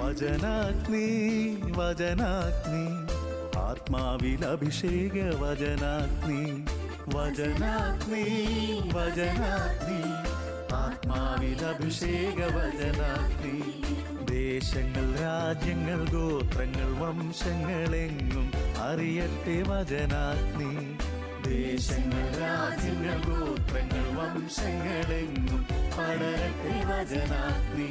വചനാഗ്നി വചനാഗ്നി ആത്മാവിൽ അഭിഷേക വചനാഗ്നി വചനാഗ്നി വചനാഗ്നി ആത്മാവിൽ അഭിഷേക വചനാഗ്നി ദേശങ്ങൾ രാജ്യങ്ങൾ ഗോത്രങ്ങൾ വംശങ്ങളെങ്ങും അറിയട്ടെ വചനാഗ്നി ദേശങ്ങൾ രാജ്യങ്ങൾ ഗോത്രങ്ങൾ വംശങ്ങളെങ്ങും പടരട്ടെ വചനാഗ്നി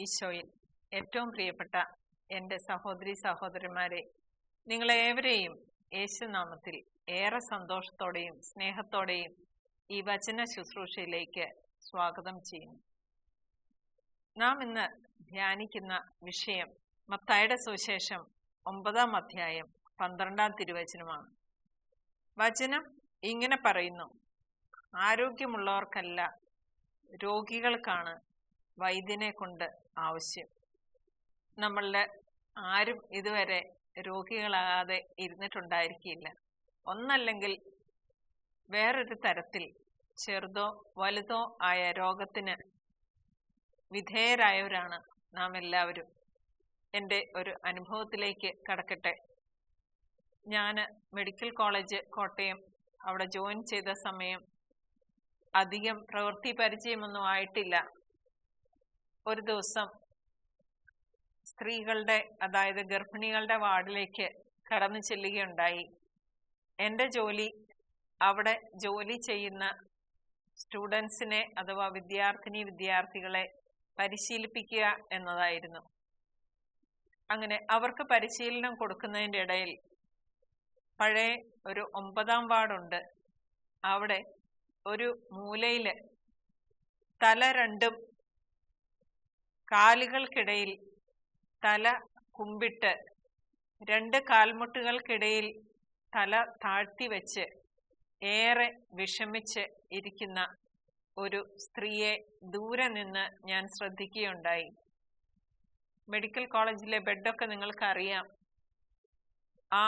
ഈശോയിൽ ഏറ്റവും പ്രിയപ്പെട്ട എൻ്റെ സഹോദരി സഹോദരന്മാരെ, നിങ്ങളേവരെയും യേശുനാമത്തിൽ ഏറെ സന്തോഷത്തോടെയും സ്നേഹത്തോടെയും ഈ വചന ശുശ്രൂഷയിലേക്ക് സ്വാഗതം ചെയ്യുന്നു. നാം ഇന്ന് ധ്യാനിക്കുന്ന വിഷയം മത്തായിയുടെ സുവിശേഷം 9-ാം അധ്യായം 12-ാം തിരുവചനമാണ്. വചനം ഇങ്ങനെ പറയുന്നു: ആരോഗ്യമുള്ളവർക്കല്ല, രോഗികൾക്കാണ് വൈദ്യനെ കൊണ്ട് ആവശ്യം. നമ്മളുടെ ആരും ഇതുവരെ രോഗികളാകാതെ ഇരുന്നിട്ടുണ്ടായിരിക്കില്ല. ഒന്നല്ലെങ്കിൽ വേറൊരു തരത്തിൽ ചെറുതോ വലുതോ ആയ രോഗത്തിന് വിധേയരായവരാണ് നാം എല്ലാവരും. എൻ്റെ ഒരു അനുഭവത്തിലേക്ക് കടക്കട്ടെ. ഞാൻ മെഡിക്കൽ കോളേജ് കോട്ടയം അവിടെ ജോയിൻ ചെയ്ത സമയം അധികം പ്രവൃത്തി പരിചയമൊന്നും ആയിട്ടില്ല. ഒരു ദിവസം സ്ത്രീകളുടെ, അതായത് ഗർഭിണികളുടെ വാർഡിലേക്ക് കടന്നു ചെല്ലുകയുണ്ടായി. എൻ്റെ ജോലി അവിടെ ജോലി ചെയ്യുന്ന സ്റ്റുഡൻസിനെ അഥവാ വിദ്യാർത്ഥികളെ പരിശീലിപ്പിക്കുക എന്നതായിരുന്നു. അങ്ങനെ അവർക്ക് പരിശീലനം കൊടുക്കുന്നതിൻ്റെ ഇടയിൽ പഴയ ഒരു 9-ാം വാർഡുണ്ട്. അവിടെ ഒരു മൂലയില് തല രണ്ടും കാലുകൾക്കിടയിൽ തല കുമ്പിട്ട് 2 കാൽമുട്ടുകൾക്കിടയിൽ തല താഴ്ത്തി വെച്ച് ഏറെ വിഷമിച്ച് ഇരിക്കുന്ന ഒരു സ്ത്രീയെ ദൂരെ നിന്ന് ഞാൻ ശ്രദ്ധിക്കുകയുണ്ടായി. മെഡിക്കൽ കോളേജിലെ ബെഡൊക്കെ നിങ്ങൾക്കറിയാം. ആ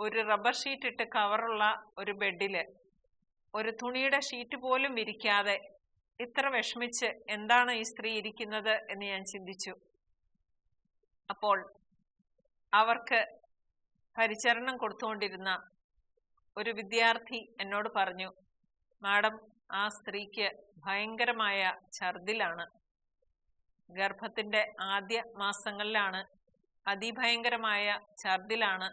ഒരു റബ്ബർ ഷീറ്റ് ഇട്ട് കവറുള്ള ഒരു ബെഡില് ഒരു തുണിയുടെ ഷീറ്റ് പോലും വിരിക്കാതെ ഇത്ര വിഷമിച്ച് എന്താണ് ഈ സ്ത്രീ ഇരിക്കുന്നത് എന്ന് ഞാൻ ചിന്തിച്ചു. അപ്പോൾ അവർക്ക് പരിചരണം കൊടുത്തുകൊണ്ടിരുന്ന ഒരു വിദ്യാർത്ഥി എന്നോട് പറഞ്ഞു, മാഡം, ആ സ്ത്രീക്ക് ഭയങ്കരമായ ഛർദിലാണ്. ഗർഭത്തിന്റെ ആദ്യ മാസങ്ങളിലാണ്, അതിഭയങ്കരമായ ഛർദിലാണ്.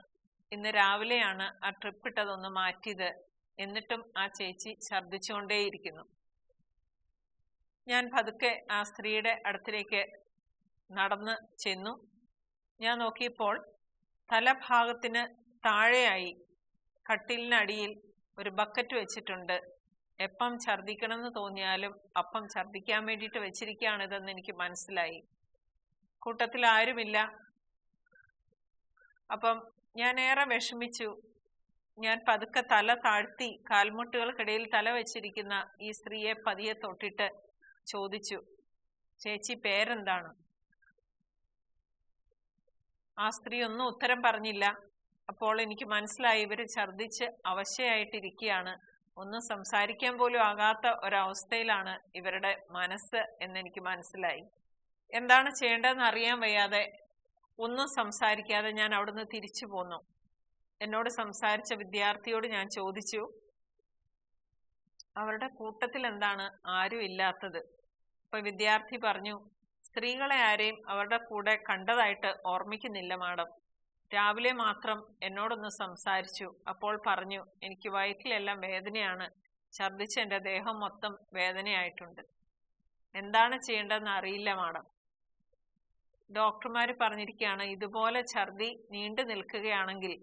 ഇന്ന് രാവിലെയാണ് ആ ട്രിപ്പ് ഇട്ടതൊന്ന് മാറ്റിയത്. എന്നിട്ടും ആ ചേച്ചി ഛർദിച്ചുകൊണ്ടേയിരിക്കുന്നു. ഞാൻ പതുക്കെ ആ സ്ത്രീയുടെ അടുത്തിലേക്ക് നടന്ന് ചെന്നു. ഞാൻ നോക്കിയപ്പോൾ തലഭാഗത്തിന് താഴെയായി കട്ടിലിനടിയിൽ ഒരു ബക്കറ്റ് വെച്ചിട്ടുണ്ട്. എപ്പം ഛർദിക്കണമെന്ന് തോന്നിയാലും അപ്പം ഛർദിക്കാൻ വേണ്ടിയിട്ട് വെച്ചിരിക്കുകയാണിതെന്ന് എനിക്ക് മനസ്സിലായി. കൂട്ടത്തിൽ ആരുമില്ല. അപ്പം ഞാൻ ഏറെ വിഷമിച്ചു. ഞാൻ പതുക്കെ തല താഴ്ത്തി കാൽമുട്ടുകൾക്കിടയിൽ തല വെച്ചിരിക്കുന്ന ഈ സ്ത്രീയെ പതിയെ തൊട്ടിട്ട് ചോദിച്ചു, ചേച്ചി പേരെന്താണ്? ആ സ്ത്രീ ഒന്നും ഉത്തരം പറഞ്ഞില്ല. അപ്പോൾ എനിക്ക് മനസ്സിലായി ഇവര് ഛർദിച്ച് അവശയായിട്ടിരിക്കുകയാണ്. ഒന്നും സംസാരിക്കാൻ പോലും ആകാത്ത ഒരവസ്ഥയിലാണ് ഇവരുടെ മനസ്സ് എന്നെനിക്ക് മനസ്സിലായി. എന്താണ് ചെയ്യേണ്ടതെന്ന് അറിയാൻ വയ്യാതെ ഒന്നും സംസാരിക്കാതെ ഞാൻ അവിടുന്ന് തിരിച്ചു പോന്നു. എന്നോട് സംസാരിച്ച വിദ്യാർത്ഥിയോട് ഞാൻ ചോദിച്ചു, അവരുടെ കൂട്ടത്തിൽ എന്താണ് ആരും ഇല്ലാത്തത്? അപ്പൊ വിദ്യാർത്ഥി പറഞ്ഞു, സ്ത്രീകളെ ആരെയും അവരുടെ കൂടെ കണ്ടതായിട്ട് ഓർമ്മിക്കുന്നില്ല മാഡം. രാവിലെ മാത്രം എന്നോടൊന്ന് സംസാരിച്ചു. അപ്പോൾ പറഞ്ഞു, എനിക്ക് വയറ്റിലെല്ലാം വേദനയാണ്, ഛർദിച്ച് എൻ്റെ ദേഹം മൊത്തം വേദനയായിട്ടുണ്ട്. എന്താണ് ചെയ്യേണ്ടതെന്ന് അറിയില്ല മാഡം. ഡോക്ടർമാർ പറഞ്ഞിരിക്കുകയാണ്, ഇതുപോലെ ഛർദി നീണ്ടു നിൽക്കുകയാണെങ്കിൽ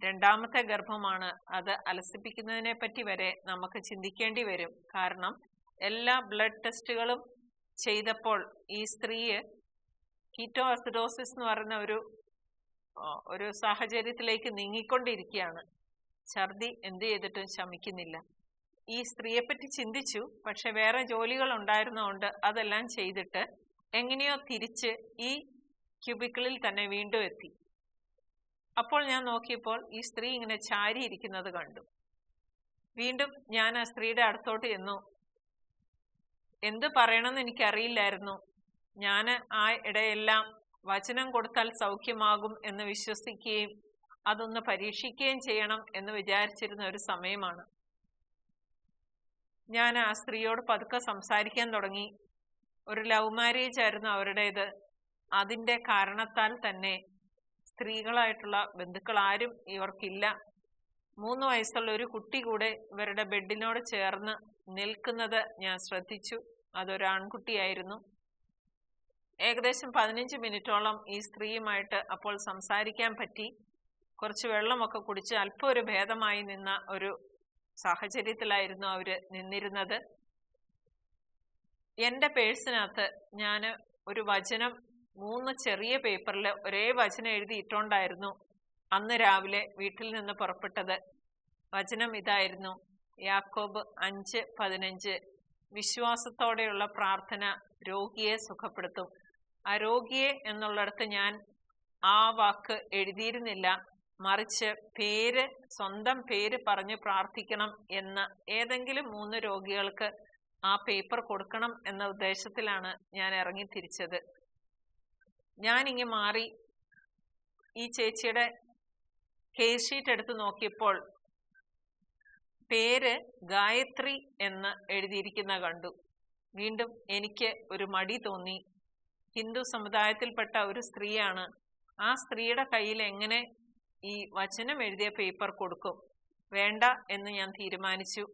2ാമത്തെ ഗർഭമാണ്. അത് അലസിപ്പിക്കുന്നതിനെ പറ്റി വരെ നമുക്ക് ചിന്തിക്കേണ്ടി വരും. കാരണം എല്ലാ ബ്ലഡ് ടെസ്റ്റുകളും ചെയ്തപ്പോൾ ഈ സ്ത്രീയെ കീറ്റോഅസിഡോസിസ് എന്ന് പറയുന്ന ഒരു സാഹചര്യത്തിലേക്ക് നീങ്ങിക്കൊണ്ടിരിക്കുകയാണ്. ഛർദി എന്ത് ചെയ്തിട്ടും ശമിക്കുന്നില്ല. ഈ സ്ത്രീയെപ്പറ്റി ചിന്തിച്ചു. പക്ഷെ വേറെ ജോലികൾ ഉണ്ടായിരുന്നതുകൊണ്ട് അതെല്ലാം ചെയ്തിട്ട് എങ്ങനെയോ തിരിച്ച് ഈ ക്യൂബിക്കിളിൽ തന്നെ വീണ്ടും എത്തി. അപ്പോൾ ഞാൻ നോക്കിയപ്പോൾ ഈ സ്ത്രീ ഇങ്ങനെ ചാരിയിരിക്കുന്നത് കണ്ടു. വീണ്ടും ഞാൻ ആ സ്ത്രീയുടെ അടുത്തോട്ട് ചെന്നു. എന്ത് പറയണമെന്ന് എനിക്കറിയില്ലായിരുന്നു. ഞാൻ ആ ഇടയെല്ലാം വചനം കൊടുത്താൽ സൗഖ്യമാകും എന്ന് വിശ്വസിക്കുകയും അതൊന്ന് പരീക്ഷിക്കുകയും ചെയ്യണം എന്ന് വിചാരിച്ചിരുന്ന ഒരു സമയമാണ്. ഞാൻ ആ സ്ത്രീയോട് പതുക്കെ സംസാരിക്കാൻ തുടങ്ങി. ഒരു ലവ് മാരേജ് ആയിരുന്നു അവരുടേത്. അതിൻ്റെ കാരണത്താൽ തന്നെ സ്ത്രീകളായിട്ടുള്ള ബന്ധുക്കൾ ആരും ഇവർക്കില്ല. 3 വയസ്സുള്ള ഒരു കുട്ടി കൂടെ ഇവരുടെ ബെഡിനോട് ചേർന്ന് നിൽക്കുന്നത് ഞാൻ ശ്രദ്ധിച്ചു. അതൊരു ആൺകുട്ടിയായിരുന്നു. ഏകദേശം 15 മിനിറ്റോളം ഈ സ്ത്രീയുമായിട്ട് അപ്പോൾ സംസാരിക്കാൻ പറ്റി. കുറച്ച് വെള്ളമൊക്കെ കുടിച്ച് അല്പം ഒരു ഭേദമായി നിന്ന ഒരു സാഹചര്യത്തിലായിരുന്നു അവര് നിന്നിരുന്നത്. എൻ്റെ പേഴ്സിനകത്ത് ഞാൻ ഒരു വചനം 3 ചെറിയ പേപ്പറിൽ ഒരേ വചനം എഴുതിയിട്ടുണ്ടായിരുന്നു അന്ന് രാവിലെ വീട്ടിൽ നിന്ന് പുറപ്പെട്ടത്. വചനം ഇതായിരുന്നു: യാക്കോബ് 5:15. വിശ്വാസത്തോടെയുള്ള പ്രാർത്ഥന രോഗിയെ സുഖപ്പെടുത്തും. ആ രോഗിയെ എന്നുള്ളിടത്ത് ഞാൻ ആ വാക്ക് എഴുതിയിരുന്നില്ല, മറിച്ച് സ്വന്തം പേര് പറഞ്ഞ് പ്രാർത്ഥിക്കണം എന്ന് ഏതെങ്കിലും 3 രോഗികൾക്ക് ആ പേപ്പർ കൊടുക്കണം എന്ന ഉദ്ദേശത്തിലാണ് ഞാൻ ഇറങ്ങി തിരിച്ചത്. ഞാനിങ്ങ് മാറി ഈ ചേച്ചിയുടെ കേസ് ഷീറ്റ് എടുത്ത് നോക്കിയപ്പോൾ പേര് ഗായത്രി എന്ന് എഴുതിയിരിക്കുന്ന കണ്ടു. വീണ്ടും എനിക്ക് ഒരു മടി തോന്നി. ഹിന്ദു സമുദായത്തിൽപ്പെട്ട ഒരു സ്ത്രീയാണ്. ആ സ്ത്രീയുടെ കയ്യിൽ എങ്ങനെ ഈ വചനം എഴുതിയ പേപ്പർ കൊടുക്കും? വേണ്ട എന്ന് ഞാൻ തീരുമാനിച്ചു.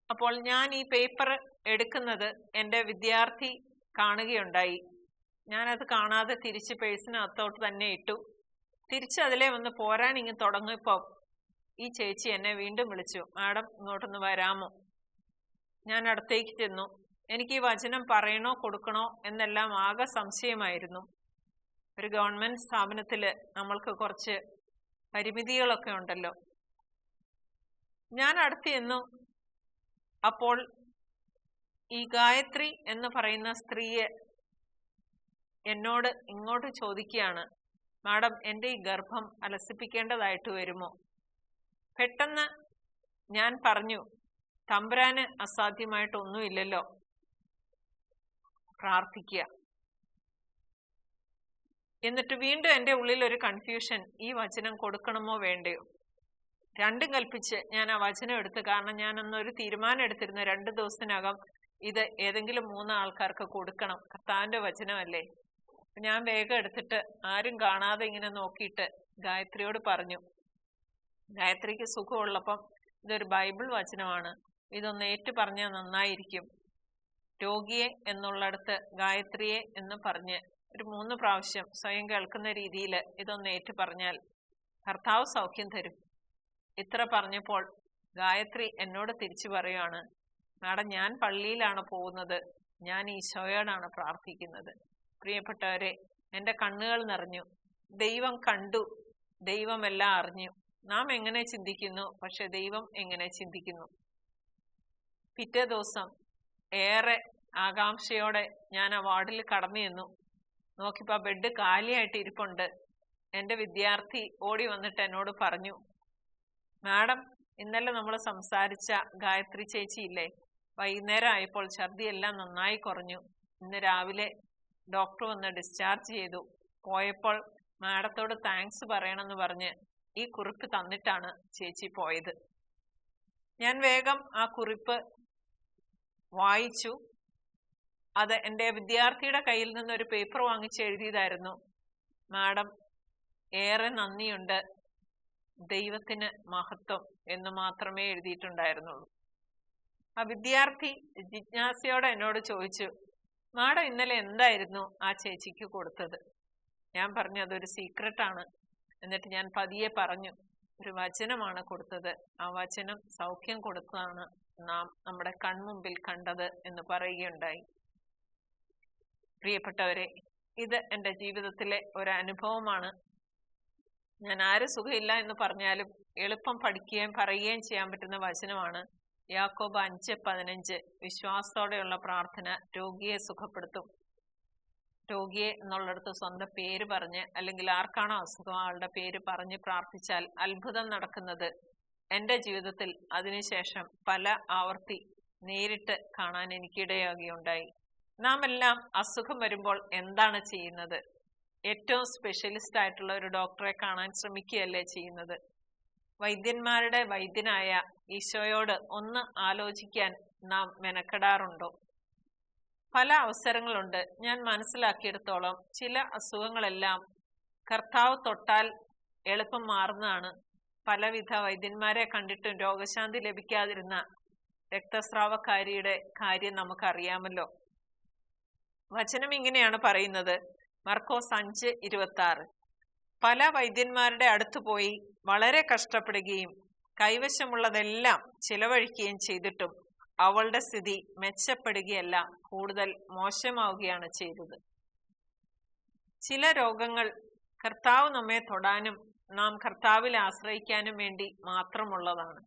അപ്പോൾ ഞാൻ ഈ പേപ്പർ എടുക്കുന്നത് എൻ്റെ വിദ്യാർത്ഥി കാണുകയുണ്ടായി. ഞാനത് കാണാതെ തിരിച്ച് പേഴ്സിനകത്തോട്ട് തന്നെ ഇട്ടു. തിരിച്ച് അതിലെ വന്ന് പോരാൻ ഇങ്ങ് തുടങ്ങിയപ്പോൾ ഈ ചേച്ചി എന്നെ വീണ്ടും വിളിച്ചു. മാഡം, ഇങ്ങോട്ടൊന്ന് വരാമോ? ഞാൻ അടുത്തേക്ക് ചെന്നു. എനിക്ക് ഈ വചനം പറയണോ കൊടുക്കണോ എന്നെല്ലാം ആകെ സംശയമായിരുന്നു. ഒരു ഗവൺമെന്റ് സ്ഥാപനത്തില് നമ്മൾക്ക് കുറച്ച് പരിമിതികളൊക്കെ ഉണ്ടല്ലോ. ഞാൻ അടുത്ത് ചെന്നു. അപ്പോൾ ഈ ഗായത്രി എന്ന് പറയുന്ന സ്ത്രീയെ എന്നോട് ഇങ്ങോട്ട് ചോദിക്കുകയാണ്, മാഡം, എൻ്റെ ഈ ഗർഭം അലസിപ്പിക്കേണ്ടതായിട്ട് വരുമോ? പെട്ടെന്ന് ഞാൻ പറഞ്ഞു, തമ്പുരാന് അസാധ്യമായിട്ടൊന്നുമില്ലല്ലോ, പ്രാർത്ഥിക്കുക. എന്നിട്ട് വീണ്ടും എൻ്റെ ഉള്ളിൽ ഒരു കൺഫ്യൂഷൻ, ഈ വചനം കൊടുക്കണമോ വേണ്ടയോ? രണ്ടും കൽപ്പിച്ച് ഞാൻ ആ വചനം എടുത്തു. കാരണം ഞാനൊന്നൊരു തീരുമാനം എടുത്തിരുന്നു, 2 ദിവസത്തിനകം ഇത് ഏതെങ്കിലും 3 ആൾക്കാർക്ക് കൊടുക്കണം. കർത്താവിന്റെ വചനമല്ലേ. ഞാൻ വേഗം എടുത്തിട്ട് ആരും കാണാതെ ഇങ്ങനെ നോക്കിയിട്ട് ഗായത്രിയോട് പറഞ്ഞു, ഗായത്രിക്ക് സുഖമുള്ളപ്പം ഇതൊരു ബൈബിൾ വചനമാണ്, ഇതൊന്ന് ഏറ്റു പറഞ്ഞാൽ നന്നായിരിക്കും. രോഗിയെ എന്നുള്ളിടത്ത് ഗായത്രിയെ എന്ന് പറഞ്ഞ് ഒരു 3 പ്രാവശ്യം സ്വയം കേൾക്കുന്ന രീതിയിൽ ഇതൊന്ന് ഏറ്റു പറഞ്ഞാൽ കർത്താവ് സൗഖ്യം തരും. ഇത്ര പറഞ്ഞപ്പോൾ ഗായത്രി എന്നോട് തിരിച്ചു പറയുകയാണ്, മാഡം, ഞാൻ പള്ളിയിലാണ് പോകുന്നത്, ഞാൻ ഈശോയോടാണ് പ്രാർത്ഥിക്കുന്നത്. പ്രിയപ്പെട്ടവരെ, എൻ്റെ കണ്ണുകൾ നിറഞ്ഞു. ദൈവം കണ്ടു, ദൈവം എല്ലാം അറിഞ്ഞു. നാം എങ്ങനെ ചിന്തിക്കുന്നു, പക്ഷെ ദൈവം എങ്ങനെ ചിന്തിക്കുന്നു. പിറ്റേ ദിവസം ഏറെ ആകാംക്ഷയോടെ ഞാൻ ആ വാർഡിൽ കടന്നു ചെന്നു. നോക്കിയപ്പോൾ ആ ബെഡ് കാലിയായിട്ട് ഇരിപ്പുണ്ട്. എൻ്റെ വിദ്യാർത്ഥി ഓടി വന്നിട്ട് എന്നോട് പറഞ്ഞു, മാഡം, ഇന്നലെ നമ്മൾ സംസാരിച്ച ഗായത്രി ചേച്ചി ഇല്ലേ, വൈകുന്നേരം ആയപ്പോൾ ഛർദി എല്ലാം നന്നായി കുറഞ്ഞു. ഇന്ന് രാവിലെ ഡോക്ടർ വന്ന് ഡിസ്ചാർജ് ചെയ്തു. പോയപ്പോൾ മാഡത്തോട് താങ്ക്സ് പറയണമെന്ന് പറഞ്ഞ് ഈ കുറിപ്പ് തന്നിട്ടാണ് ചേച്ചി പോയത്. ഞാൻ വേഗം ആ കുറിപ്പ് വായിച്ചു. അത് എൻ്റെ വിദ്യാർത്ഥിയുടെ കയ്യിൽ നിന്ന് ഒരു പേപ്പർ വാങ്ങിച്ച് എഴുതിയതായിരുന്നു. മാഡം, ഏറെ നന്ദിയുണ്ട്, ദൈവത്തിന് മഹത്വം എന്ന് മാത്രമേ എഴുതിയിട്ടുണ്ടായിരുന്നുള്ളൂ. ആ വിദ്യാർത്ഥി ജിജ്ഞാസയോടെ എന്നോട് ചോദിച്ചു, മാഡം, ഇന്നലെ എന്തായിരുന്നു ആ ചേച്ചിക്ക് കൊടുത്തത്? ഞാൻ പറഞ്ഞു, അതൊരു സീക്രട്ടാണ്. എന്നിട്ട് ഞാൻ പതിയെ പറഞ്ഞു, ഒരു വചനമാണ് കൊടുത്തത്, ആ വചനം സൗഖ്യം കൊടുത്തതാണ് നാം നമ്മുടെ കൺമുമ്പിൽ കണ്ടത് എന്ന് പറയുകയുണ്ടായി. പ്രിയപ്പെട്ടവരെ, ഇത് എൻ്റെ ജീവിതത്തിലെ ഒരു അനുഭവമാണ്. ഞാൻ ആര് സുഖമില്ല എന്ന് പറഞ്ഞാലും എളുപ്പം പഠിക്കുകയും പറയുകയും ചെയ്യാൻ പറ്റുന്ന വചനമാണ് യാക്കോബ് 5:15. വിശ്വാസത്തോടെയുള്ള പ്രാർത്ഥന രോഗിയെ സുഖപ്പെടുത്തും. രോഗിയെ എന്നുള്ളിടത്ത് സ്വന്തം പേര് പറഞ്ഞ്, അല്ലെങ്കിൽ ആർക്കാണോ അസുഖം ആളുടെ പേര് പറഞ്ഞ് പ്രാർത്ഥിച്ചാൽ അത്ഭുതം നടക്കുന്നത് എൻ്റെ ജീവിതത്തിൽ അതിനുശേഷം പല ആവർത്തി നേരിട്ട് കാണാൻ എനിക്കിടയാകുകയുണ്ടായി. നാം എല്ലാം അസുഖം വരുമ്പോൾ എന്താണ് ചെയ്യുന്നത്? ഏറ്റവും സ്പെഷ്യലിസ്റ്റ് ആയിട്ടുള്ള ഒരു ഡോക്ടറെ കാണാൻ ശ്രമിക്കുകയല്ലേ ചെയ്യുന്നത്? വൈദ്യന്മാരുടെ വൈദ്യനായ ഈശോയോട് ഒന്ന് ആലോചിക്കാൻ നാം മെനക്കെടാറുണ്ടോ? പല അവസരങ്ങളുണ്ട്. ഞാൻ മനസ്സിലാക്കിയെടുത്തോളം ചില അസുഖങ്ങളെല്ലാം കർത്താവ് തൊട്ടാൽ എളുപ്പം മാറുന്നതാണ്. പലവിധ വൈദ്യന്മാരെ കണ്ടിട്ടും രോഗശാന്തി ലഭിക്കാതിരുന്ന രക്തസ്രാവക്കാരിയുടെ കാര്യം നമുക്കറിയാമല്ലോ. വചനം ഇങ്ങനെയാണ് പറയുന്നത്, മർക്കോസ് 5:26. പല വൈദ്യന്മാരുടെ അടുത്ത് പോയി വളരെ കഷ്ടപ്പെടുകയും കൈവശമുള്ളതെല്ലാം ചിലവഴിക്കുകയും ചെയ്തിട്ടും അവളുടെ സ്ഥിതി മെച്ചപ്പെടുകയല്ല, കൂടുതൽ മോശമാവുകയാണ് ചെയ്തത്. ചില രോഗങ്ങൾ കർത്താവ് നമ്മെ തൊടാനും നാം കർത്താവിൽ ആശ്രയിക്കാനും വേണ്ടി മാത്രമുള്ളതാണ്.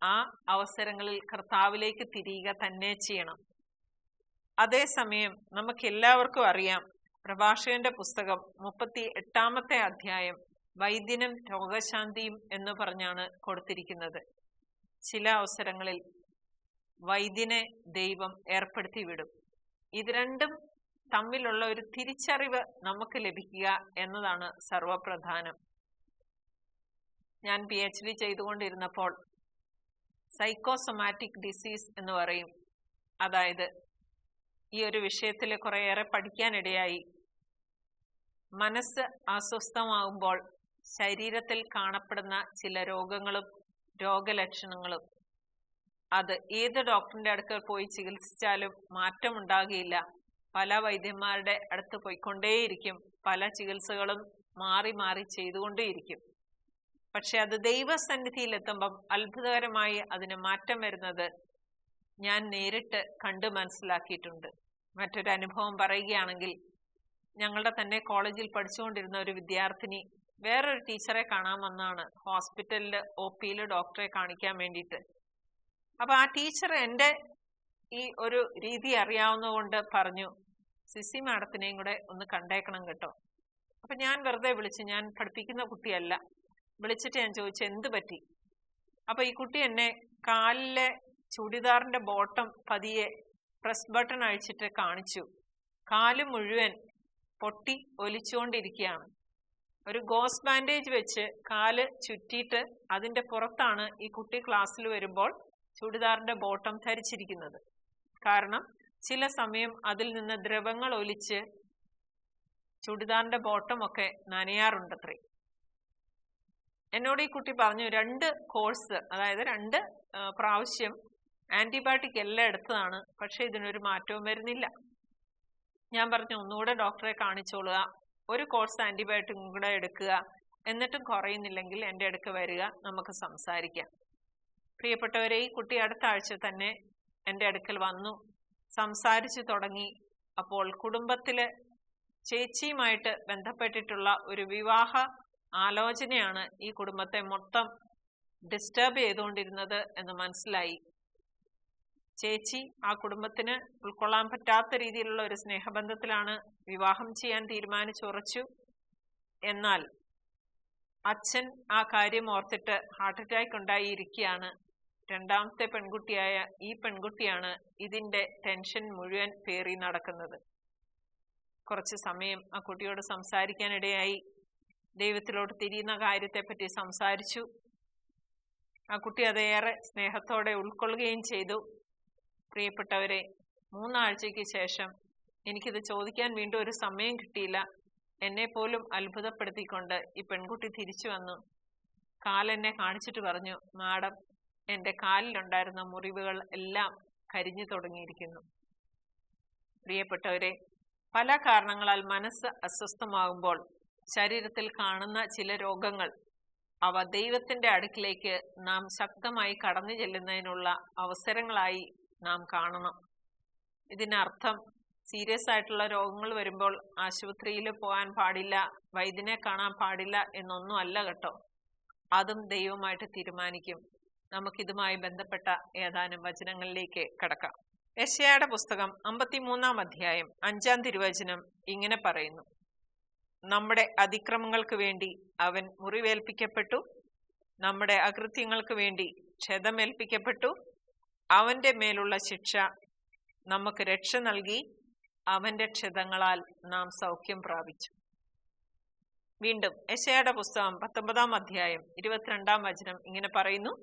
ആ അവസരങ്ങളിൽ കർത്താവിലേക്ക് തിരിയുക തന്നെ ചെയ്യണം. അതേസമയം നമുക്ക് എല്ലാവർക്കും അറിയാം, പ്രഭാഷകന്റെ പുസ്തകം 38-ാമത്തെ അധ്യായം വൈദ്യനും രോഗശാന്തിയും എന്ന് പറഞ്ഞാണ് കൊടുത്തിരിക്കുന്നത്. ചില അവസരങ്ങളിൽ വൈദ്യനെ ദൈവം ഏർപ്പെടുത്തി വിടും. ഇത് രണ്ടും തമ്മിലുള്ള ഒരു തിരിച്ചറിവ് നമുക്ക് ലഭിക്കുക എന്നതാണ് സർവപ്രധാനം. ഞാൻ PhD ചെയ്തുകൊണ്ടിരുന്നപ്പോൾ സൈക്കോസൊമാറ്റിക് ഡിസീസ് എന്ന് പറയും, അതായത് ഈ ഒരു വിഷയത്തിൽ കുറേയേറെ പഠിക്കാനിടയായി. മനസ്സ് അസ്വസ്ഥമാകുമ്പോൾ ശരീരത്തിൽ കാണപ്പെടുന്ന ചില രോഗങ്ങളും രോഗലക്ഷണങ്ങളും, അത് ഏത് ഡോക്ടറിന്റെ അടുക്കൽ പോയി ചികിത്സിച്ചാലും മാറ്റമുണ്ടാകുകയില്ല. പല വൈദ്യന്മാരുടെ അടുത്ത് പോയിക്കൊണ്ടേയിരിക്കും, പല ചികിത്സകളും മാറി മാറി ചെയ്തുകൊണ്ടേയിരിക്കും. പക്ഷെ അത് ദൈവസന്നിധിയിൽ എത്തുമ്പം അത്ഭുതകരമായി അതിന് മാറ്റം വരുന്നത് ഞാൻ നേരിട്ട് കണ്ടു മനസ്സിലാക്കിയിട്ടുണ്ട്. മറ്റൊരു അനുഭവം പറയുകയാണെങ്കിൽ, ഞങ്ങളുടെ തന്നെ കോളേജിൽ പഠിച്ചുകൊണ്ടിരുന്ന ഒരു വിദ്യാർത്ഥിനി വേറൊരു ടീച്ചറെ കാണാൻ വന്നാണ് ഹോസ്പിറ്റലിൽ OPയിൽ ഡോക്ടറെ കാണിക്കാൻ വേണ്ടിയിട്ട്. അപ്പൊ ആ ടീച്ചർ എൻ്റെ ഈ ഒരു രീതി അറിയാവുന്നതുകൊണ്ട് പറഞ്ഞു, സിസി മാഡത്തിനെയും കൂടെ ഒന്ന് കണ്ടേക്കണം കേട്ടോ. അപ്പൊ ഞാൻ വെറുതെ വിളിച്ചു, ഞാൻ പഠിപ്പിക്കുന്ന കുട്ടിയല്ല, വിളിച്ചിട്ട് ഞാൻ ചോദിച്ചു എന്ത് പറ്റി. അപ്പൊ ഈ കുട്ടി എന്നെ കാലിലെ ചുടിദാറിന്റെ ബോട്ടം പതിയെ പ്രസ് ബട്ടൺ അഴിച്ചിട്ട് കാണിച്ചു. കാല് മുഴുവൻ പൊട്ടി ഒലിച്ചുകൊണ്ടിരിക്കുകയാണ്. ഒരു ഗോസ് ബാൻഡേജ് വെച്ച് കാല് ചുറ്റിയിട്ട് അതിന്റെ പുറത്താണ് ഈ കുട്ടി ക്ലാസ്സിൽ വരുമ്പോൾ ചുടിദാറിന്റെ ബോട്ടം ധരിച്ചിരിക്കുന്നത്. കാരണം ചില സമയം അതിൽ നിന്ന് ദ്രവങ്ങൾ ഒലിച്ച് ചുടിദാറിന്റെ ബോട്ടം ഒക്കെ നനയാറുണ്ടത്രേ. എന്നോട് ഈ കുട്ടി പറഞ്ഞു 2 കോഴ്സ്, അതായത് 2 പ്രാവശ്യം ആന്റിബയോട്ടിക് എല്ലാം എടുത്തതാണ്, പക്ഷെ ഇതിനൊരു മാറ്റവും വരുന്നില്ല. ഞാൻ പറഞ്ഞു ഒന്നുകൂടെ ഡോക്ടറെ കാണിച്ചോളുക, ഒരു കോഴ്സ് ആന്റിബയോട്ടിക്കും കൂടെ എടുക്കുക, എന്നിട്ടും കുറയുന്നില്ലെങ്കിൽ എൻ്റെ അടുക്ക് വരിക, നമുക്ക് സംസാരിക്കാം. പ്രിയപ്പെട്ടവരെ, ഈ കുട്ടി അടുത്ത ആഴ്ച തന്നെ എൻ്റെ അടുക്കൽ വന്നു, സംസാരിച്ചു തുടങ്ങി. അപ്പോൾ കുടുംബത്തിലെ ചേച്ചിയുമായിട്ട് ബന്ധപ്പെട്ടിട്ടുള്ള ഒരു വിവാഹ ആലോചനയാണ് ഈ കുടുംബത്തെ മൊത്തം ഡിസ്റ്റർബ് ചെയ്തുകൊണ്ടിരുന്നത് എന്ന് മനസ്സിലായി. ചേച്ചി ആ കുടുംബത്തിന് ഉൾക്കൊള്ളാൻ പറ്റാത്ത രീതിയിലുള്ള ഒരു സ്നേഹബന്ധത്തിലാണ് വിവാഹം ചെയ്യാൻ തീരുമാനിച്ചുറച്ചു. എന്നാൽ അച്ഛൻ ആ കാര്യം ഓർത്തിട്ട് ഹാർട്ട് അറ്റാക്ക് ഉണ്ടായിരിക്കുകയാണ്. 2ാമത്തെ പെൺകുട്ടിയായ ഈ പെൺകുട്ടിയാണ് ഇതിന്റെ ടെൻഷൻ മുഴുവൻ പേറി നടക്കുന്നത്. കുറച്ച് സമയം ആ കുട്ടിയോട് സംസാരിക്കാനിടയായി. ദൈവത്തിലോട്ട് തിരിയുന്ന കാര്യത്തെപ്പറ്റി സംസാരിച്ചു. ആ കുട്ടി അതേറെ സ്നേഹത്തോടെ ഉൾക്കൊള്ളുകയും ചെയ്തു. പ്രിയപ്പെട്ടവരെ, 3 ആഴ്ചയ്ക്ക് ശേഷം എനിക്കിത് ചോദിക്കാൻ വീണ്ടും ഒരു സമയം കിട്ടിയില്ല. എന്നെ പോലും അത്ഭുതപ്പെടുത്തിക്കൊണ്ട് ഈ പെൺകുട്ടി തിരിച്ചു വന്നു. കാലെന്നെ കാണിച്ചിട്ട് പറഞ്ഞു, മാഡം, എൻ്റെ കാലിലുണ്ടായിരുന്ന മുറിവുകൾ എല്ലാം കരിഞ്ഞു തുടങ്ങിയിരിക്കുന്നു. പ്രിയപ്പെട്ടവരെ, പല കാരണങ്ങളാൽ മനസ്സ് അസ്വസ്ഥമാകുമ്പോൾ ശരീരത്തിൽ കാണുന്ന ചില രോഗങ്ങൾ, അവ ദൈവത്തിന്റെ അടുക്കിലേക്ക് നാം ശക്തമായി കടന്നു ചെല്ലുന്നതിനുള്ള അവസരങ്ങളായി നാം കാണണം. ഇതിനർത്ഥം സീരിയസ് ആയിട്ടുള്ള രോഗങ്ങൾ വരുമ്പോൾ ആശുപത്രിയിൽ പോകാൻ പാടില്ല, വൈദ്യനെ കാണാൻ പാടില്ല എന്നൊന്നും അല്ല കേട്ടോ. അതും ദൈവമായിട്ട് തീരുമാനിക്കും. നമുക്കിതുമായി ബന്ധപ്പെട്ട ഏതാനും വചനങ്ങളിലേക്ക് കടക്കാം. യെശയ്യായുടെ പുസ്തകം 53-ാം അധ്യായം 5-ാം തിരുവചനം ഇങ്ങനെ പറയുന്നു: നമ്മുടെ അതിക്രമങ്ങൾക്ക് വേണ്ടി അവൻ മുറിവേൽപ്പിക്കപ്പെട്ടു, നമ്മുടെ അകൃത്യങ്ങൾക്ക് വേണ്ടി ക്ഷതമേൽപ്പിക്കപ്പെട്ടു, അവന്റെ മേലുള്ള ശിക്ഷ നമുക്ക് രക്ഷ നൽകി, അവന്റെ ക്ഷതങ്ങളാൽ നാം സൗഖ്യം പ്രാപിച്ചു. വീണ്ടും യെശയ്യായുടെ പുസ്തകം 19-ാം അധ്യായം 22-ാം വചനം ഇങ്ങനെ പറയുന്നു: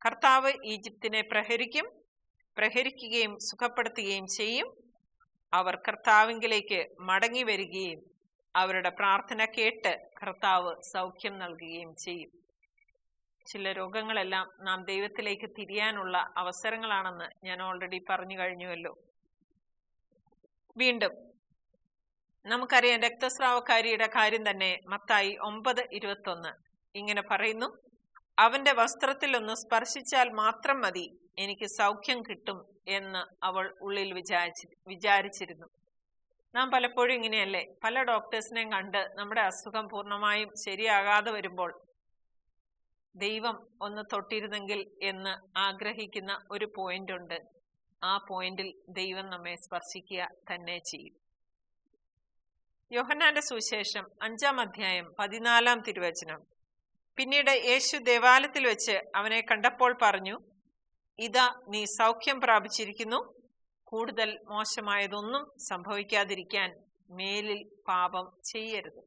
കർത്താവ് ഈജിപ്തിനെ പ്രഹരിക്കുകയും സുഖപ്പെടുത്തുകയും ചെയ്യും. അവർ കർത്താവിങ്കിലേക്ക് മടങ്ങി വരികയും അവരുടെ പ്രാർത്ഥന കേട്ട് കർത്താവ് സൗഖ്യം നൽകുകയും ചെയ്യും. ചില രോഗങ്ങളെല്ലാം നാം ദൈവത്തിലേക്ക് തിരിയാനുള്ള അവസരങ്ങളാണെന്ന് ഞാൻ ഓൾറെഡി പറഞ്ഞു കഴിഞ്ഞുവല്ലോ. വീണ്ടും നമുക്കറിയാം, രക്തസ്രാവക്കാരിയുടെ കാര്യം തന്നെ മത്തായി 9:21 ഇങ്ങനെ പറയുന്നു: അവന്റെ വസ്ത്രത്തിൽ ഒന്ന് സ്പർശിച്ചാൽ മാത്രം മതി, എനിക്ക് സൗഖ്യം കിട്ടും എന്ന് അവൾ ഉള്ളിൽ വിചാരിച്ചിരുന്നു. നാം പലപ്പോഴും ഇങ്ങനെയല്ലേ, പല ഡോക്ടേഴ്സിനെയും കണ്ട് നമ്മുടെ അസുഖം പൂർണ്ണമായും ശരിയാകാതെ വരുമ്പോൾ ദൈവം ഒന്ന് തൊട്ടിരുന്നെങ്കിൽ എന്ന് ആഗ്രഹിക്കുന്ന ഒരു പോയിന്റ് ഉണ്ട്. ആ പോയിന്റിൽ ദൈവം നമ്മെ സ്പർശിക്കുക തന്നെ ചെയ്യും. യോഹന്നാന്റെ സുവിശേഷം 5-ാം അധ്യായം 14-ാം തിരുവചനം: പിന്നീട് യേശു ദേവാലയത്തിൽ വെച്ച് അവനെ കണ്ടപ്പോൾ പറഞ്ഞു, ഇതാ നീ സൗഖ്യം പ്രാപിച്ചിരിക്കുന്നു, കൂടുതൽ മോശമായതൊന്നും സംഭവിക്കാതിരിക്കാൻ മേലിൽ പാപം ചെയ്യരുത്.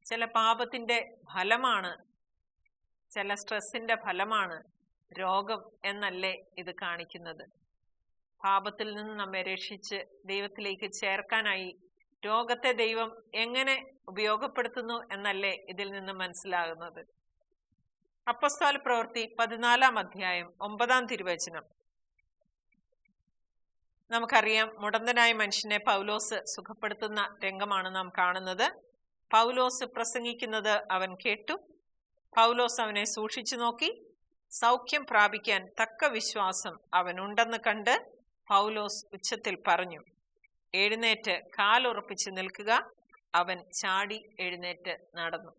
ചില പാപത്തിന്റെ ഫലമാണ്, ചില സ്ട്രെസ്സിന്റെ ഫലമാണ് രോഗം എന്നല്ലേ ഇത് കാണിക്കുന്നത്. പാപത്തിൽ നിന്ന് നമ്മെ രക്ഷിച്ച് ദൈവത്തിലേക്ക് ചേർക്കാനായി രോഗത്തെ ദൈവം എങ്ങനെ ഉപയോഗപ്പെടുത്തുന്നു എന്നല്ലേ ഇതിൽ നിന്ന് മനസ്സിലാകുന്നത്. അപ്പോസ്തല പ്രവൃത്തി 14-ാം അധ്യായം 9-ാം തിരുവചനം നമുക്കറിയാം. മുടന്തനായ മനുഷ്യനെ പൗലോസ് സുഖപ്പെടുത്തുന്ന രംഗമാണ് നാം കാണുന്നത്. പൗലോസ് പ്രസംഗിക്കുന്നത് അവൻ കേട്ടു. പൗലോസ് അവനെ സൂക്ഷിച്ചു നോക്കി. സൗഖ്യം പ്രാപിക്കാൻ തക്ക വിശ്വാസം അവനുണ്ടെന്ന് കണ്ട് പൗലോസ് ഉച്ചത്തിൽ പറഞ്ഞു, എഴുന്നേറ്റ് കാലുറപ്പിച്ച് നിൽക്കുക. അവൻ ചാടി എഴുന്നേറ്റ് നടന്നു.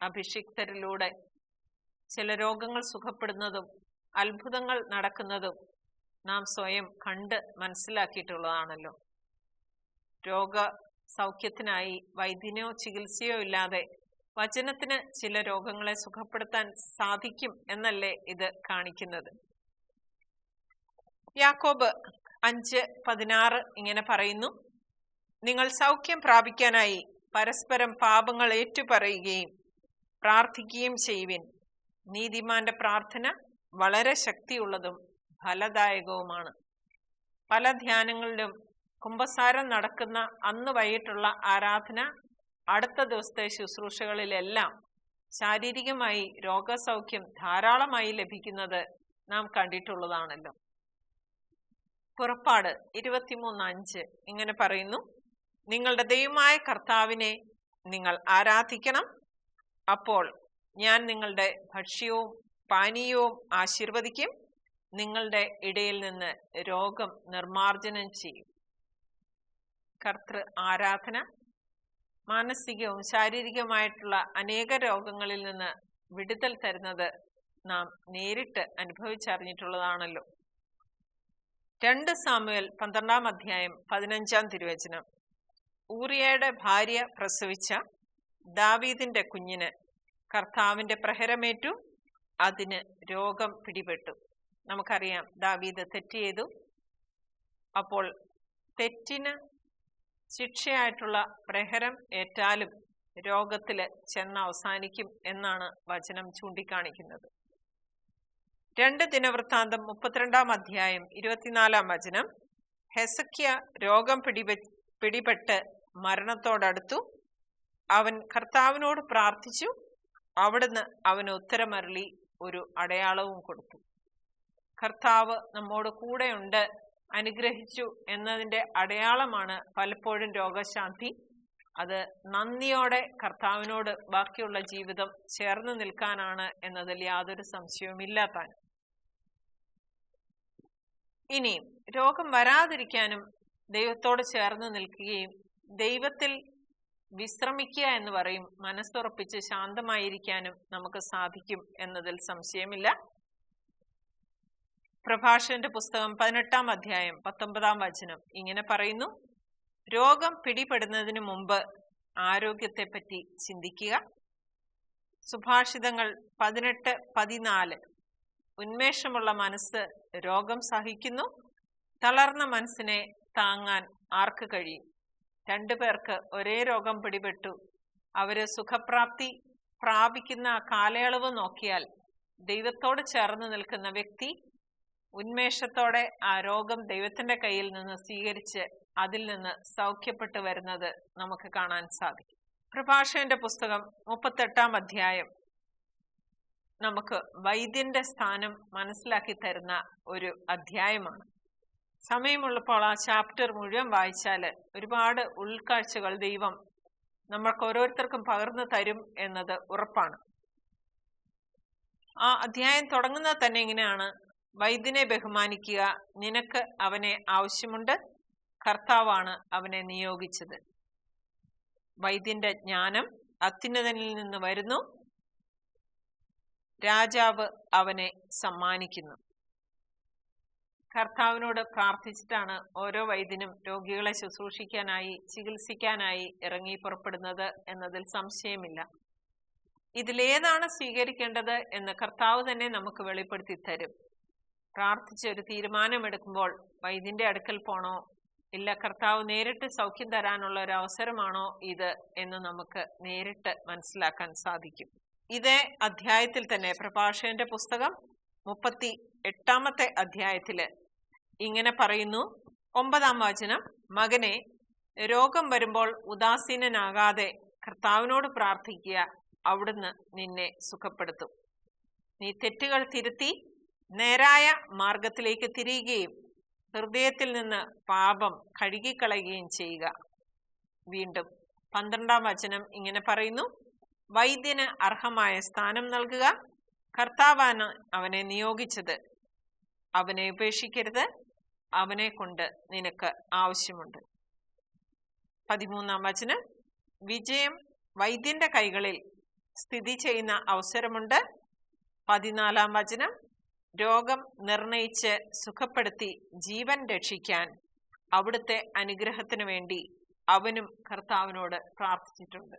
അഭിഷിക്തരിലൂടെ ചില രോഗങ്ങൾ സുഖപ്പെടുന്നതും അത്ഭുതങ്ങൾ നടക്കുന്നതും നാം സ്വയം കണ്ട് മനസ്സിലാക്കിയിട്ടുള്ളതാണല്ലോ. രോഗ സൗഖ്യത്തിനായി വൈദ്യനോ ചികിത്സയോ ഇല്ലാതെ വചനത്തിന് ചില രോഗങ്ങളെ സുഖപ്പെടുത്താൻ സാധിക്കും എന്നല്ലേ ഇത് കാണിക്കുന്നത്. യാക്കോബ് 5:16 ഇങ്ങനെ പറയുന്നു: നിങ്ങൾ സൗഖ്യം പ്രാപിക്കാനായി പരസ്പരം പാപങ്ങൾ ഏറ്റുപറയുകയും പ്രാർത്ഥിക്കുകയും ചെയ്യുവിൻ. നീതിമാന്റെ പ്രാർത്ഥന വളരെ ശക്തിയുള്ളതും ഫലദായകവുമാണ്. പല ധ്യാനങ്ങളിലും കുമ്പസാരം നടക്കുന്ന അന്ന് വൈകിട്ടുള്ള ആരാധന, അടുത്ത ദിവസത്തെ ശുശ്രൂഷകളിലെല്ലാം ശാരീരികമായി രോഗസൗഖ്യം ധാരാളമായി ലഭിക്കുന്നത് നാം കണ്ടിട്ടുള്ളതാണല്ലോ. പുറപ്പാട് 23:5 ഇങ്ങനെ പറയുന്നു: നിങ്ങളുടെ ദൈവമായ കർത്താവിനെ നിങ്ങൾ ആരാധിക്കണം. അപ്പോൾ ഞാൻ നിങ്ങളുടെ ഭക്ഷ്യവും പാനീയവും ആശീർവദിക്കും. നിങ്ങളുടെ ഇടയിൽ നിന്ന് രോഗം നിർമാർജനം ചെയ്യും. കർത്തൃ ആരാധന മാനസികവും ശാരീരികവുമായിട്ടുള്ള അനേക രോഗങ്ങളിൽ നിന്ന് വിടുതൽ തരുന്നത് നാം നേരിട്ട് അനുഭവിച്ചറിഞ്ഞിട്ടുള്ളതാണല്ലോ. 2 സാമുവേൽ 12-ാം അധ്യായം 15-ാം തിരുവചനം: ഊറിയയുടെ ഭാര്യ പ്രസവിച്ച ദാവീദിന്റെ കുഞ്ഞിന് കർത്താവിന്റെ പ്രഹരമേറ്റു, അതിന് രോഗം പിടിപെട്ടു. നമുക്കറിയാം, ദാവീദ് തെറ്റ് ചെയ്തു. അപ്പോൾ തെറ്റിന് ശിക്ഷയായിട്ടുള്ള പ്രഹരം ഏറ്റാലും രോഗത്തില് ചെന്ന് അവസാനിക്കും എന്നാണ് വചനം ചൂണ്ടിക്കാണിക്കുന്നത്. 2 ദിനവൃത്താന്തം 32-ാം അധ്യായം 24-ാം വചനം: ഹെസക്കിയ രോഗം പിടിപെട്ട് മരണത്തോടടുത്തു. അവൻ കർത്താവിനോട് പ്രാർത്ഥിച്ചു. അവിടുന്ന് അവന് ഉത്തരമരുളി ഒരു അടയാളവും കൊടുത്തു. കർത്താവ് നമ്മോട് കൂടെയുണ്ട്, അനുഗ്രഹിച്ചു എന്നതിന്റെ അടയാളമാണ് പലപ്പോഴും രോഗശാന്തി. അത് നന്ദിയോടെ കർത്താവിനോട് ബാക്കിയുള്ള ജീവിതം ചേർന്ന് നിൽക്കാനാണ് എന്നതിൽ യാതൊരു സംശയവുമില്ലാത്ത. ഇനിയും രോഗം വരാതിരിക്കാനും ദൈവത്തോട് ചേർന്ന് നിൽക്കുകയും ദൈവത്തിൽ വിശ്രമിക്കുക എന്ന് പറയും, മനസ്സുറപ്പിച്ച് ശാന്തമായിരിക്കാനും നമുക്ക് സാധിക്കും എന്നതിൽ സംശയമില്ല. പ്രഭാഷകന്റെ പുസ്തകം 18-ാം അധ്യായം 19-ാം വചനം ഇങ്ങനെ പറയുന്നു: രോഗം പിടിപെടുന്നതിന് മുമ്പ് ആരോഗ്യത്തെപ്പറ്റി ചിന്തിക്കുക. സുഭാഷിതങ്ങൾ 18:14 ഉന്മേഷമുള്ള മനസ്സ് രോഗം സഹിക്കുന്നു, തളർന്ന മനസ്സിനെ താങ്ങാൻ ആർക്ക് കഴിയും? 2 പേർക്ക് ഒരേ രോഗം പിടിപെട്ടു. അവര് സുഖപ്രാപ്തി പ്രാപിക്കുന്ന കാലയളവ് നോക്കിയാൽ ദൈവത്തോട് ചേർന്ന് നിൽക്കുന്ന വ്യക്തി ഉന്മേഷത്തോടെ ആ രോഗം ദൈവത്തിന്റെ കയ്യിൽ നിന്ന് സ്വീകരിച്ച് അതിൽ നിന്ന് സൗഖ്യപ്പെട്ടു വരുന്നത് നമുക്ക് കാണാൻ സാധിക്കും. പ്രഭാഷകന്റെ പുസ്തകം 38-ാം അധ്യായം നമുക്ക് വൈദ്യന്റെ സ്ഥാനം മനസ്സിലാക്കി തരുന്ന ഒരു അധ്യായമാണ്. സമയമുള്ളപ്പോൾ ആ ചാപ്റ്റർ മുഴുവൻ വായിച്ചാൽ ഒരുപാട് ഉൾക്കാഴ്ചകൾ ദൈവം നമ്മൾക്ക് ഓരോരുത്തർക്കും പകർന്നു തരും എന്നത് ഉറപ്പാണ്. ആ അധ്യായം തുടങ്ങുന്നത് തന്നെ ഇങ്ങനെയാണ്: വൈദ്യനെ ബഹുമാനിക്കുക, നിനക്ക് അവനെ ആവശ്യമുണ്ട്, കർത്താവാണ് അവനെ നിയോഗിച്ചത്. വൈദ്യന്റെ ജ്ഞാനം അത്യുന്നതനിൽ നിന്ന് വരുന്നു, രാജാവ് അവനെ സമ്മാനിക്കുന്നു. കർത്താവിനോട് പ്രാർത്ഥിച്ചിട്ടാണ് ഓരോ വൈദ്യനും രോഗികളെ ശുശ്രൂഷിക്കാനായി ചികിത്സിക്കാനായി ഇറങ്ങി പുറപ്പെടുന്നത് എന്നതിൽ സംശയമില്ല. ഇതിലേതാണ് സ്വീകരിക്കേണ്ടത് എന്ന് കർത്താവ് തന്നെ നമുക്ക് വെളിപ്പെടുത്തി തരും. പ്രാർത്ഥിച്ച് ഒരു തീരുമാനമെടുക്കുമ്പോൾ വൈദ്യന്റെ അടുക്കൽ പോണോ, ഇല്ല കർത്താവ് നേരിട്ട് സൗഖ്യം തരാനുള്ള ഒരു അവസരമാണോ ഇത് എന്ന് നമുക്ക് നേരിട്ട് മനസ്സിലാക്കാൻ സാധിക്കും. ഇതേ അധ്യായത്തിൽ തന്നെ പ്രഭാഷകന്റെ പുസ്തകം 38-ാമത്തെ അധ്യായത്തില് ഇങ്ങനെ പറയുന്നു, 9-ാം വചനം: മകനെ, രോഗം വരുമ്പോൾ ഉദാസീനനാകാതെ കർത്താവിനോട് പ്രാർത്ഥിക്കുക, അവിടുന്ന് നിന്നെ സുഖപ്പെടുത്തും. നീ തെറ്റുകൾ തിരുത്തി നേരായ മാർഗത്തിലേക്ക് തിരിയുകയും ഹൃദയത്തിൽ നിന്ന് പാപം കഴുകിക്കളയുകയും ചെയ്യുക. വീണ്ടും 12-ാം വചനം ഇങ്ങനെ പറയുന്നു: വൈദ്യന് അർഹമായ സ്ഥാനം നൽകുക, കർത്താവാണ് അവനെ നിയോഗിച്ചത്, അവനെ ഉപേക്ഷിക്കരുത്, അവനെ കൊണ്ട് നിനക്ക് ആവശ്യമുണ്ട്. 13-ാം വചനം: വിജയം വൈദ്യന്റെ കൈകളിൽ സ്ഥിതി ചെയ്യുന്ന അവസരമുണ്ട്. 14-ാം വചനം: രോഗം നിർണയിച്ച് സുഖപ്പെടുത്തി ജീവൻ രക്ഷിക്കാൻ അവിടുത്തെ അനുഗ്രഹത്തിന് വേണ്ടി അവനും കർത്താവിനോട് പ്രാർത്ഥിച്ചിട്ടുണ്ട്.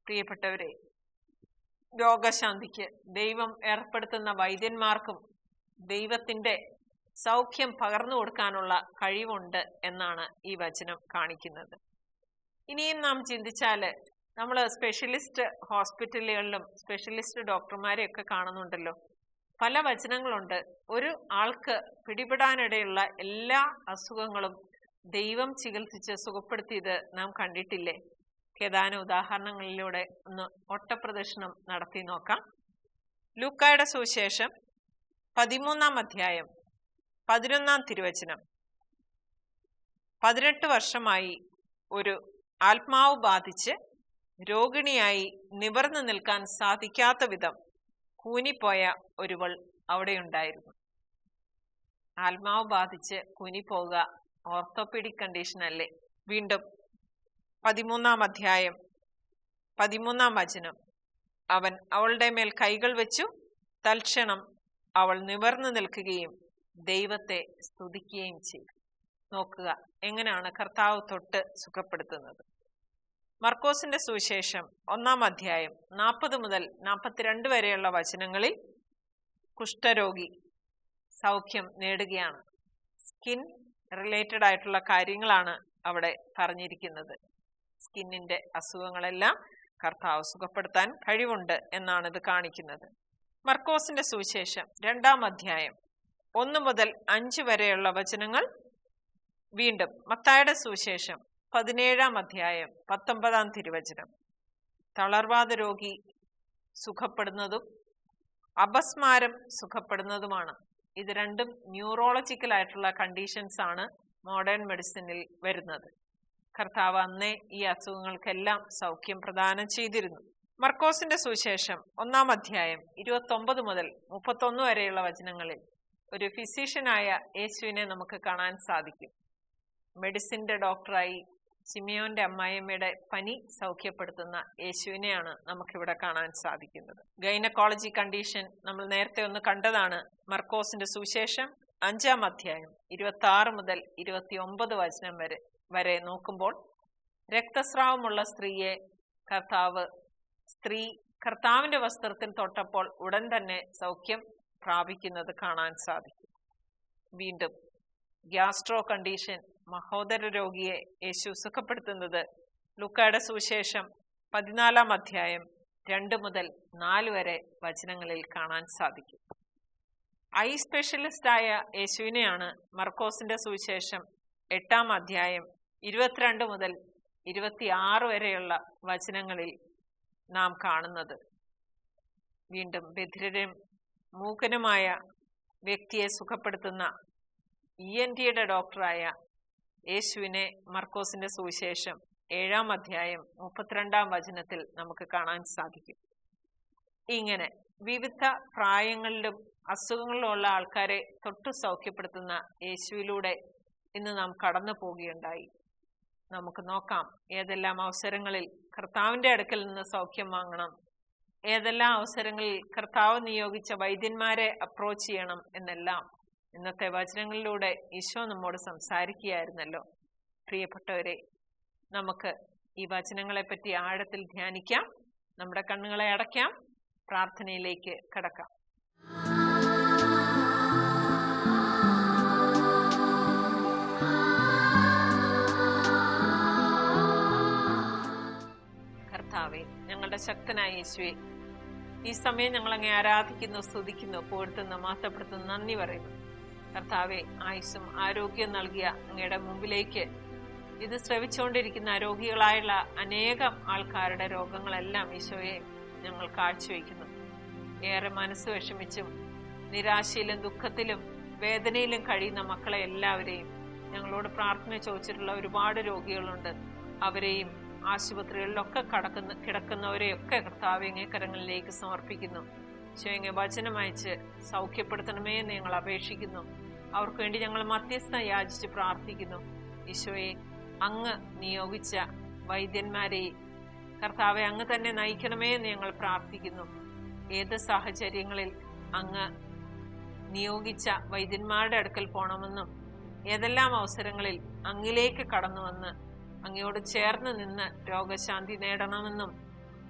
പ്രിയപ്പെട്ടവരെ, രോഗശാന്തിക്ക് ദൈവം ഏർപ്പെടുത്തുന്ന വൈദ്യന്മാർക്കും ദൈവത്തിന്റെ സൗഖ്യം പകർന്നു കൊടുക്കാനുള്ള കഴിവുണ്ട് എന്നാണ് ഈ വചനം കാണിക്കുന്നത്. ഇനിയും നാം ചിന്തിച്ചാല് നമ്മൾ സ്പെഷ്യലിസ്റ്റ് ഹോസ്പിറ്റലുകളിലും സ്പെഷ്യലിസ്റ്റ് ഡോക്ടർമാരെയൊക്കെ കാണുന്നുണ്ടല്ലോ. പല വചനങ്ങളുണ്ട്. ഒരു ആൾക്ക് പിടിപെടാനിടയുള്ള എല്ലാ അസുഖങ്ങളും ദൈവം ചികിത്സിച്ച് സുഖപ്പെടുത്തിയത് നാം കണ്ടിട്ടില്ലേ? ഏതാനും ഉദാഹരണങ്ങളിലൂടെ ഒന്ന് ഒട്ടപ്രദക്ഷിണം നടത്തി നോക്കാം. ലൂക്കായുടെ സുവിശേഷം 13-ാം അധ്യായം 11-ാം തിരുവചനം: 18 വർഷമായി ഒരു ആത്മാവ് ബാധിച്ച് രോഗിണിയായി നിവർന്നു നിൽക്കാൻ സാധിക്കാത്ത വിധം കൂനിപ്പോയ ഒരുവൾ അവിടെയുണ്ടായിരുന്നു. ആത്മാവ് ബാധിച്ച് കൂനിപ്പോവുക ഓർത്തോപീഡിക് കണ്ടീഷൻ അല്ലേ? വീണ്ടും 13-ാം അധ്യായം 13-ാം വചനം: അവൻ അവളുടെ മേൽ കൈകൾ വെച്ചു, തൽക്ഷണം അവൾ നിവർന്നു നിൽക്കുകയും ദൈവത്തെ സ്തുതിക്കുകയും ചെയ്തു. നോക്കുക എങ്ങനെയാണ് കർത്താവ് തൊട്ട് സുഖപ്പെടുത്തുന്നത്. മർക്കോസിന്റെ സുവിശേഷം 1-ാം അധ്യായം 40 മുതൽ 42 വരെയുള്ള വചനങ്ങളിൽ കുഷ്ഠരോഗി സൗഖ്യം നേടുകയാണ്. സ്കിൻ റിലേറ്റഡ് ആയിട്ടുള്ള കാര്യങ്ങളാണ് അവിടെ പറഞ്ഞിരിക്കുന്നത്. സ്കിന്നിന്റെ അസുഖങ്ങളെല്ലാം കർത്താവ് സുഖപ്പെടുത്താൻ കഴിവുണ്ട് എന്നാണ് ഇത് കാണിക്കുന്നത്. മർക്കോസിന്റെ സുവിശേഷം 2-ാം അധ്യായം 1 മുതൽ 5 വരെയുള്ള വചനങ്ങൾ. വീണ്ടും മത്തായിയുടെ സുവിശേഷം 17-ാം അധ്യായം 19-ാം തിരുവചനം: തളർവാദ രോഗി സുഖപ്പെടുന്നതും അപസ്മാരം സുഖപ്പെടുന്നതുമാണ്. ഇത് രണ്ടും ന്യൂറോളജിക്കൽ ആയിട്ടുള്ള കണ്ടീഷൻസ് ആണ് മോഡേൺ മെഡിസിനിൽ വരുന്നത്. കർത്താവ് അന്നേ ഈ അസുഖങ്ങൾക്കെല്ലാം സൗഖ്യം പ്രദാനം ചെയ്തിരുന്നു. മർക്കോസിന്റെ സുവിശേഷം 1-ാം അധ്യായം 29 മുതൽ 31 വരെയുള്ള വചനങ്ങളിൽ ഒരു ഫിസിഷ്യനായ യേശുവിനെ നമുക്ക് കാണാൻ സാധിക്കും. മെഡിസിന്റെ ഡോക്ടറായി ശിമിയോന്റെ അമ്മായിയമ്മയുടെ പനി സൗഖ്യപ്പെടുത്തുന്ന യേശുവിനെയാണ് നമുക്കിവിടെ കാണാൻ സാധിക്കുന്നത്. ഗൈനക്കോളജി കണ്ടീഷൻ നമ്മൾ നേരത്തെ ഒന്ന് കണ്ടതാണ്. മർക്കോസിന്റെ സുവിശേഷം 5-ാം അധ്യായം 26 മുതൽ 29 വചനം വരെ നോക്കുമ്പോൾ രക്തസ്രാവമുള്ള സ്ത്രീയെ സ്ത്രീ കർത്താവിന്റെ വസ്ത്രത്തിൽ തൊട്ടപ്പോൾ ഉടൻ തന്നെ സൗഖ്യം പ്രാപിക്കുന്നത് കാണാൻ സാധിക്കും. വീണ്ടും ഗ്യാസ്ട്രോ കണ്ടീഷൻ മഹോദര രോഗിയെ യേശു സുഖപ്പെടുത്തുന്നത് ലൂക്കായുടെ സുവിശേഷം 14-ാം അധ്യായം 2 മുതൽ 4 വരെ വചനങ്ങളിൽ കാണാൻ സാധിക്കും. ഐ സ്പെഷ്യലിസ്റ്റായ യേശുവിനെയാണ് മർക്കോസിന്റെ സുവിശേഷം 8-ാം അധ്യായം 22 മുതൽ 26 വരെയുള്ള വചനങ്ങളിൽ നാം കാണുന്നത്. വീണ്ടും ബധിരരും മൂകനുമായ വ്യക്തിയെ സുഖപ്പെടുത്തുന്ന ENT-യുടെ ഡോക്ടറായ യേശുവിനെ മർക്കോസിന്റെ സുവിശേഷം 7-ാം അധ്യായം 32-ാം വചനത്തിൽ നമുക്ക് കാണാൻ സാധിക്കും. ഇങ്ങനെ വിവിധ പ്രായങ്ങളിലും അസുഖങ്ങളിലുള്ള ആൾക്കാരെ തൊട്ടു സൗഖ്യപ്പെടുത്തുന്ന യേശുവിലൂടെ ഇന്ന് നാം കടന്നു പോവുകയുണ്ടായി. നമുക്ക് നോക്കാം ഏതെല്ലാം അവസരങ്ങളിൽ കർത്താവിന്റെ അടുക്കൽ നിന്ന് സൗഖ്യം വാങ്ങണം, ഏതെല്ലാം അവസരങ്ങളിൽ കർത്താവ് നിയോഗിച്ച വൈദ്യന്മാരെ അപ്രോച്ച് ചെയ്യണം എന്നെല്ലാം ഇന്നത്തെ വചനങ്ങളിലൂടെ ഈശോ നമ്മോട് സംസാരിക്കുകയായിരുന്നല്ലോ. പ്രിയപ്പെട്ടവരെ, നമുക്ക് ഈ വചനങ്ങളെപ്പറ്റി ആഴത്തിൽ ധ്യാനിക്കാം. നമ്മുടെ കണ്ണുകളെ അടയ്ക്കാം, പ്രാർത്ഥനയിലേക്ക് കടക്കാം. കർത്താവേ, ഞങ്ങളുടെ ശക്തനായ യേശുവേ, ഈ സമയം ഞങ്ങൾ അങ്ങേ ആരാധിക്കുന്നു, സ്തുതിക്കുന്നു, പുകഴ്ത്തുന്നു, മഹത്വപ്പെടുത്തുന്നു, നന്ദി പറയുന്നു. കർത്താവെ, ആയുസ്സും ആരോഗ്യം നൽകിയ അങ്ങയുടെ മുമ്പിലേക്ക് ഇത് ശ്രവിച്ചുകൊണ്ടിരിക്കുന്ന രോഗികളായുള്ള അനേകം ആൾക്കാരുടെ രോഗങ്ങളെല്ലാം ഈശോയെ ഞങ്ങൾ കാഴ്ചവെക്കുന്നു. ഏറെ മനസ്സ് വിഷമിച്ചും നിരാശയിലും ദുഃഖത്തിലും വേദനയിലും കഴിയുന്ന മക്കളെ എല്ലാവരെയും ഞങ്ങളോട് പ്രാർത്ഥന ചോദിച്ചിട്ടുള്ള ഒരുപാട് രോഗികളുണ്ട്. അവരെയും ആശുപത്രികളിലൊക്കെ കിടക്കുന്നവരെയൊക്കെ കർത്താവെ അങ്ങേ കരങ്ങളിലേക്ക് സമർപ്പിക്കുന്നു. ഈശോയെ വചനം അയച്ച് സൗഖ്യപ്പെടുത്തണമേ എന്ന് ഞങ്ങൾ അപേക്ഷിക്കുന്നു. അവർക്ക് വേണ്ടി ഞങ്ങൾ മധ്യസ്ഥ യാചിച്ച് പ്രാർത്ഥിക്കുന്നു. ഈശോയെ, അങ്ങ് നിയോഗിച്ച വൈദ്യന്മാരെയും കർത്താവെ അങ്ങ് തന്നെ നയിക്കണമേ എന്ന് ഞങ്ങൾ പ്രാർത്ഥിക്കുന്നു. ഏത് സാഹചര്യങ്ങളിൽ അങ്ങ് നിയോഗിച്ച വൈദ്യന്മാരുടെ അടുക്കൽ പോകണമെന്നും ഏതെല്ലാം അവസരങ്ങളിൽ അങ്ങിലേക്ക് കടന്നുവന്ന് അങ്ങയോട് ചേർന്ന് നിന്ന് രോഗശാന്തി നേടണമെന്നും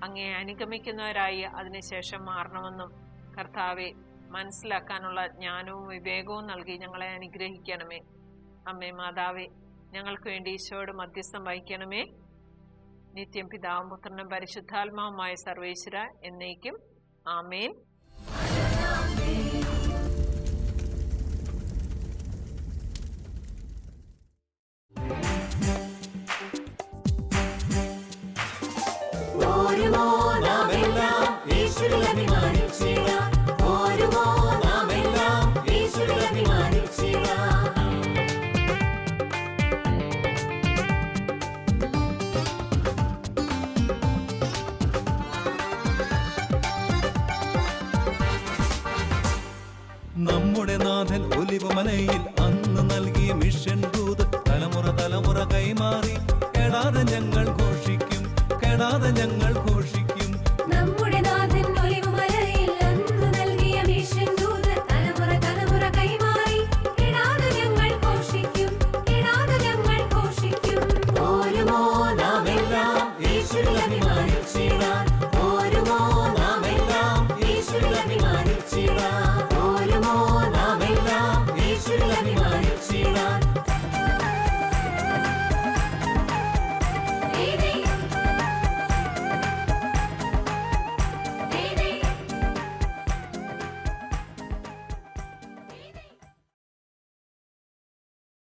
അങ്ങേ അനുഗമിക്കുന്നവരായി അതിനുശേഷം മാറണമെന്നും കർത്താവെ മനസ്സിലാക്കാനുള്ള ജ്ഞാനവും വിവേകവും നൽകി ഞങ്ങളെ അനുഗ്രഹിക്കണമേ. അമ്മേ മാതാവേ, ഞങ്ങൾക്ക് വേണ്ടി ഈശോയോട് മധ്യസ്ഥം വഹിക്കണമേ. നിത്യം പിതാവും പുത്രനും പരിശുദ്ധാത്മാവുമായ സർവേശ്വര എന്നേക്കും ആമേൻ. നമ്മുടെ നാഥൻ ഒലിവുമലയിൽ അന്ന് നൽകിയ മിഷൻ ദൂത് തലമുറ തലമുറ കൈമാറി കെടാതെ ഞങ്ങൾ ഘോഷിക്കും, കെടാതെ ഞങ്ങൾ ഘോഷിക്കും.